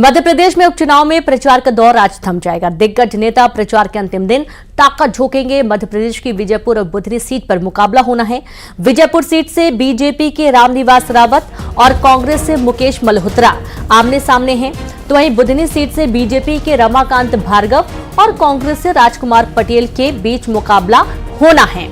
मध्य प्रदेश में उपचुनाव में प्रचार का दौर आज थम जाएगा। दिग्गज नेता प्रचार के अंतिम दिन ताकत झोंकेंगे। मध्य प्रदेश की विजयपुर और बुधनी सीट पर मुकाबला होना है। विजयपुर सीट से बीजेपी के रामनिवास रावत और कांग्रेस से मुकेश मल्होत्रा आमने सामने हैं, तो वहीं बुधनी सीट से बीजेपी के रमाकांत भार्गव और कांग्रेस से राजकुमार पटेल के बीच मुकाबला होना है।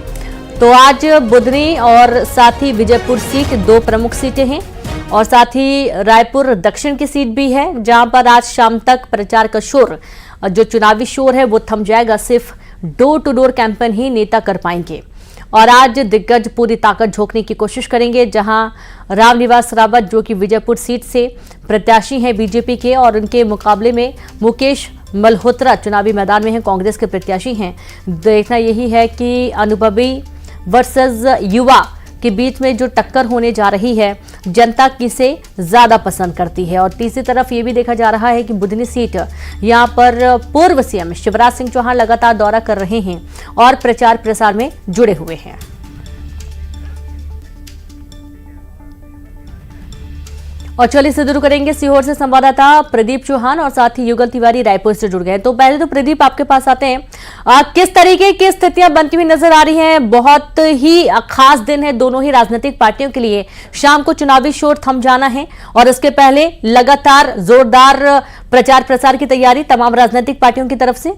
तो आज बुधनी और साथ ही विजयपुर सीट दो प्रमुख सीटें हैं और साथ ही रायपुर दक्षिण की सीट भी है, जहां पर आज शाम तक प्रचार का शोर, जो चुनावी शोर है वो थम जाएगा। सिर्फ डोर टू डोर कैंपेन ही नेता कर पाएंगे और आज दिग्गज पूरी ताकत झोंकने की कोशिश करेंगे। जहां रामनिवास रावत, जो कि विजयपुर सीट से प्रत्याशी हैं बीजेपी के, और उनके मुकाबले में मुकेश मल्होत्रा चुनावी मैदान में हैं, कांग्रेस के प्रत्याशी हैं। देखना यही है कि अनुभवी वर्सेस युवा के बीच में जो टक्कर होने जा रही है, जनता किसे ज्यादा पसंद करती है। और तीसरी तरफ ये भी देखा जा रहा है कि बुधनी सीट, यहां पर पूर्व सीएम शिवराज सिंह चौहान लगातार दौरा कर रहे हैं और प्रचार प्रसार में जुड़े हुए हैं। और चलिए शुरू करेंगे सीहोर से संवाददाता प्रदीप चौहान और साथ ही युगल तिवारी रायपुर से जुड़ गए। तो पहले तो प्रदीप, आपके पास आते हैं, किस तरीके की स्थितियां बनती हुई नजर आ रही हैं? बहुत ही खास दिन है दोनों ही राजनीतिक पार्टियों के लिए। शाम को चुनावी शोर थम जाना है और इसके पहले लगातार जोरदार प्रचार प्रसार की तैयारी तमाम राजनीतिक पार्टियों की तरफ से।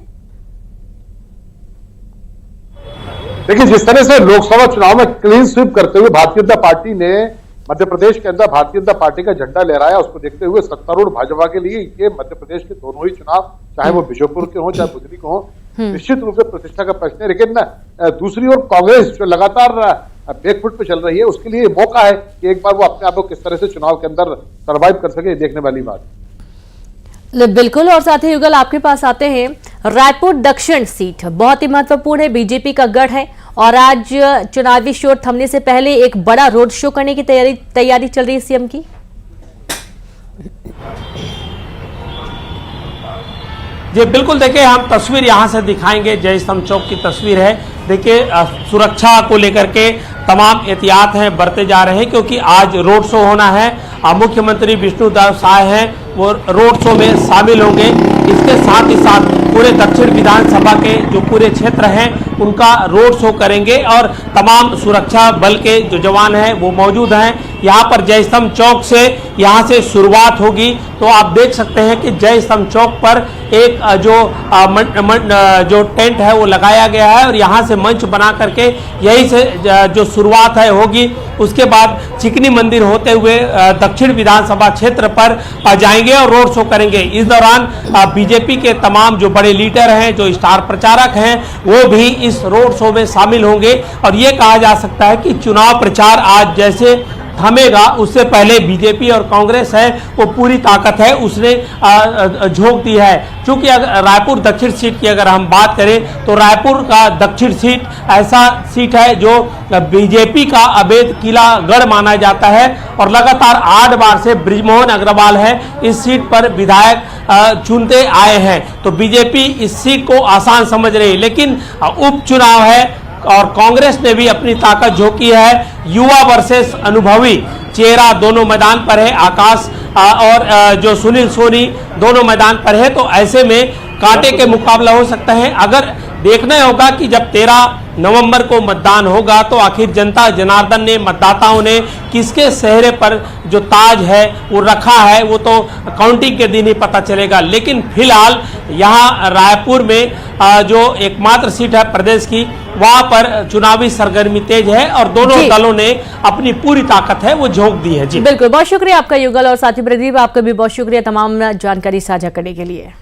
देखिए, जिस तरह से लोकसभा चुनाव में क्लीन स्वीप करते हुए भारतीय जनता पार्टी ने मध्य प्रदेश के अंदर भारतीय जनता पार्टी का झंडा लहराया, उसको देखते हुए सत्तारूढ़ भाजपा के लिए ये मध्य प्रदेश के दोनों ही चुनाव, चाहे वो विजयपुर के हों चाहे बुधनी के हों, निश्चित रूप से प्रतिष्ठा का प्रश्न है। लेकिन दूसरी ओर कांग्रेस जो लगातार बैकफुट पे चल रही है, उसके लिए मौका है कि एक बार वो अपने आप को किस तरह से चुनाव के अंदर सर्वाइव कर सके, देखने वाली बात। बिल्कुल। और साथ ही युगल, आपके पास आते हैं, रायपुर दक्षिण सीट बहुत ही महत्वपूर्ण है, बीजेपी का गढ़ है और आज चुनावी शोर थमने से पहले एक बड़ा रोड शो करने की तैयारी चल रही है सीएम की। जी बिल्कुल, देखिए हम तस्वीर यहां से दिखाएंगे, जय स्तंभ चौक की तस्वीर है। देखिए सुरक्षा को लेकर के तमाम एहतियात हैं बरते जा रहे हैं, क्योंकि आज रोड शो होना है। मुख्यमंत्री विष्णुदेव साय हैं, वो रोड शो में शामिल होंगे। इसके साथ ही साथ पूरे दक्षिण विधानसभा के जो पूरे क्षेत्र हैं उनका रोड शो करेंगे और तमाम सुरक्षा बल के जो जवान हैं वो मौजूद हैं। यहाँ पर जय स्तंभ चौक से यहाँ से शुरुआत होगी। तो आप देख सकते हैं कि जय स्तंभ चौक पर एक जो टेंट है वो लगाया गया है और यहाँ से मंच बना करके यहीं से जो शुरुआत है होगी। उसके बाद चिकनी मंदिर होते हुए दक्षिण विधानसभा क्षेत्र पर जाएंगे और रोड शो करेंगे। इस दौरान बीजेपी के तमाम जो बड़े लीडर हैं, जो स्टार प्रचारक हैं, वो भी इस रोड शो में शामिल होंगे। और ये कहा जा सकता है कि चुनाव प्रचार आज जैसे थमेगा, उससे पहले बीजेपी और कांग्रेस है वो पूरी ताकत है उसने झोंक दी है। क्योंकि अगर रायपुर दक्षिण सीट की अगर हम बात करें तो रायपुर का दक्षिण सीट ऐसा सीट है जो बीजेपी का अवैध किला गढ़ माना जाता है और लगातार 8 बार से बृजमोहन अग्रवाल है इस सीट पर विधायक चुनते आए हैं। तो बीजेपी इस सीट को आसान समझ रही है, लेकिन उपचुनाव है और कांग्रेस ने भी अपनी ताकत झोंकी है। युवा वर्सेस अनुभवी चेहरा दोनों मैदान पर है, आकाश और जो सुनील सोनी दोनों मैदान पर है। तो ऐसे में कांटे के मुकाबला हो सकता है। अगर देखना होगा कि जब 13 नवंबर को मतदान होगा तो आखिर जनता जनार्दन ने, मतदाताओं ने किसके चेहरे पर जो ताज है वो रखा है, वो तो काउंटिंग के दिन ही पता चलेगा। लेकिन फिलहाल यहाँ रायपुर में जो एकमात्र सीट है प्रदेश की, वहां पर चुनावी सरगर्मी तेज है और दोनों दलों ने अपनी पूरी ताकत है वो झोंक दी है। जी बिल्कुल, बहुत शुक्रिया आपका युगल और साथी प्रदीप, आपका भी बहुत शुक्रिया तमाम जानकारी साझा करने के लिए।